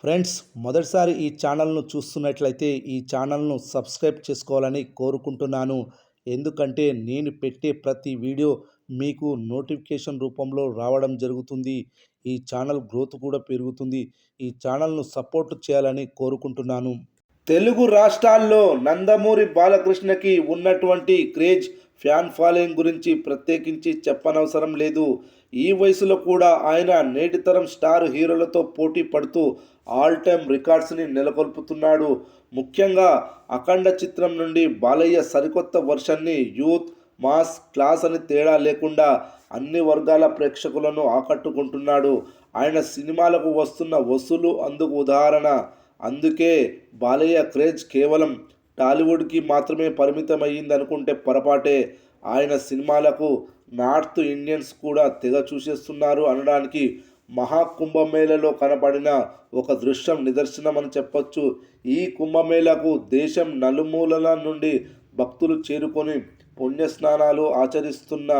Friends, మొదటిసారి ఈ ఛానల్ను చూస్తున్నట్లయితే ఈ ఛానల్ను సబ్స్క్రైబ్ చేసుకోవాలని కోరుకుంటున్నాను. ఎందుకంటే నేను పెట్టే ప్రతి వీడియో మీకు నోటిఫికేషన్ రూపంలో రావడం జరుగుతుంది. ఈ ఛానల్ గ్రోత్ కూడా పెరుగుతుంది. ఈ ఛానల్ను సపోర్ట్ చేయాలని కోరుకుంటున్నాను. తెలుగు రాష్ట్రాల్లో నందమూరి బాలకృష్ణకి ఉన్నటువంటి క్రేజ్, ఫ్యాన్ ఫాలోయింగ్ గురించి ప్రత్యేకించి చెప్పనవసరం లేదు. ఈ వయసులో కూడా ఆయన నేటితరం స్టార్ హీరోలతో పోటీ పడుతూ ఆల్ టైమ్ రికార్డ్స్ని నెలకొల్పుతున్నాడు. ముఖ్యంగా అఖండ చిత్రం నుండి బాలయ్య సరికొత్త వర్షన్ని యూత్, మాస్, క్లాస్ అని తేడా లేకుండా అన్ని వర్గాల ప్రేక్షకులను ఆకట్టుకుంటున్నాడు. ఆయన సినిమాలకు వస్తున్న వసూలు అందుకు ఉదాహరణ. అందుకే బాలయ్య క్రేజ్ కేవలం టాలీవుడ్కి మాత్రమే పరిమితమయ్యిందనుకుంటే పొరపాటే. ఆయన సినిమాలకు నార్త్ ఇండియన్స్ కూడా తెగ చూసేస్తున్నారు అనడానికి మహాకుంభమేళలో కనపడిన ఒక దృశ్యం నిదర్శనమని చెప్పొచ్చు. ఈ కుంభమేళకు దేశం నలుమూలల నుండి భక్తులు చేరుకొని పుణ్యస్నానాలు ఆచరిస్తున్న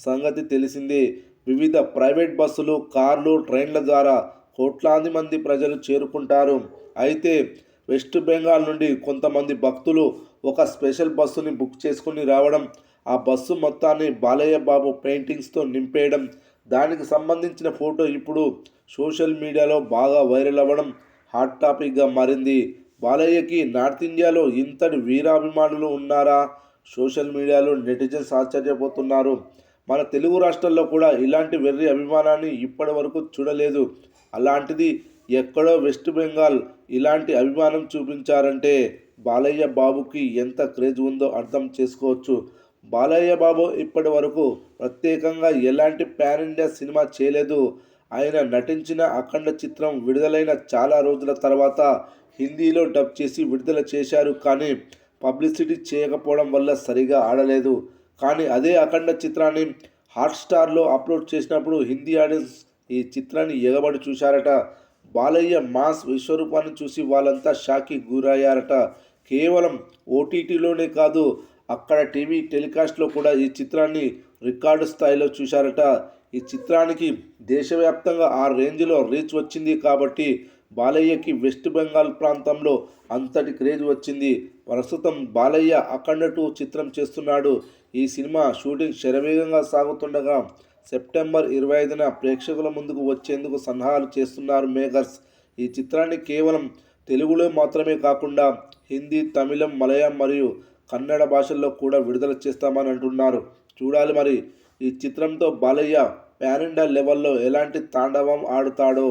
సంగతి తెలిసిందే. వివిధ ప్రైవేట్ బస్సులు, కార్లు, ట్రైన్ల ద్వారా కోట్లాది మంది ప్రజలు చేరుకుంటారు. అయితే వెస్ట్ బెంగాల్ నుండి కొంతమంది భక్తులు ఒక స్పెషల్ బస్సుని బుక్ చేసుకుని రావడం, ఆ బస్సు మొత్తాన్ని బాలయ్య బాబు పెయింటింగ్స్తో నింపేయడం, దానికి సంబంధించిన ఫోటో ఇప్పుడు సోషల్ మీడియాలో బాగా వైరల్ అవ్వడం హాట్ టాపిక్గా మారింది. బాలయ్యకి నార్త్ ఇండియాలో ఇంతటి వీరాభిమానులు ఉన్నారా? సోషల్ మీడియాలో నెటిజన్స్ ఆశ్చర్యపోతున్నారు. మన తెలుగు రాష్ట్రాల్లో కూడా ఇలాంటి వెర్రి అభిమానాన్ని ఇప్పటి వరకు చూడలేదు. అలాంటిది ఎక్కడో వెస్ట్ బెంగాల్ ఇలాంటి అభిమానం చూపించారంటే బాలయ్య బాబుకి ఎంత క్రేజ్ ఉందో అర్థం చేసుకోవచ్చు. బాలయ్య బాబు ఇప్పటి వరకు ప్రత్యేకంగా ఎలాంటి పాన్ ఇండియా సినిమా చేయలేదు. ఆయన నటించిన అఖండ చిత్రం విడుదలైన చాలా రోజుల తర్వాత హిందీలో డబ్ చేసి విడుదల చేశారు. కానీ పబ్లిసిటీ చేయకపోవడం వల్ల సరిగా ఆడలేదు. కానీ అదే అఖండ చిత్రాన్ని హాట్స్టార్లో అప్లోడ్ చేసినప్పుడు హిందీ ఆడియన్స్ ఈ చిత్రాన్ని ఎగబడి చూశారట. బాలయ్య మాస్ విశ్వరూపాన్ని చూసి వాళ్ళంతా షాక్కి గురయ్యారట. కేవలం ఓటీటీలోనే కాదు, అక్కడ టీవీ టెలికాస్ట్లో కూడా ఈ చిత్రాన్ని రికార్డు స్థాయిలో చూశారట. ఈ చిత్రానికి దేశవ్యాప్తంగా ఆ రేంజ్లో రీచ్ వచ్చింది కాబట్టి బాలయ్యకి వెస్ట్ బెంగాల్ ప్రాంతంలో అంతటి క్రేజ్ వచ్చింది. ప్రస్తుతం బాలయ్య అఖండ 2 చిత్రం చేస్తున్నాడు. ఈ సినిమా షూటింగ్ శరవేగంగా సాగుతుండగా సెప్టెంబర్ 25న ప్రేక్షకుల ముందుకు వచ్చేందుకు సన్నాహాలు చేస్తున్నారు మేకర్స్. ఈ చిత్రాన్ని కేవలం తెలుగులో మాత్రమే కాకుండా హిందీ, తమిళం, మలయాళం మరియు కన్నడ భాషల్లో కూడా విడుదల చేస్తామని అంటున్నారు. చూడాలి మరి ఈ చిత్రంతో బాలయ్య పాన్ ఇండియా లెవెల్లో ఎలాంటి తాండవం ఆడుతాడో.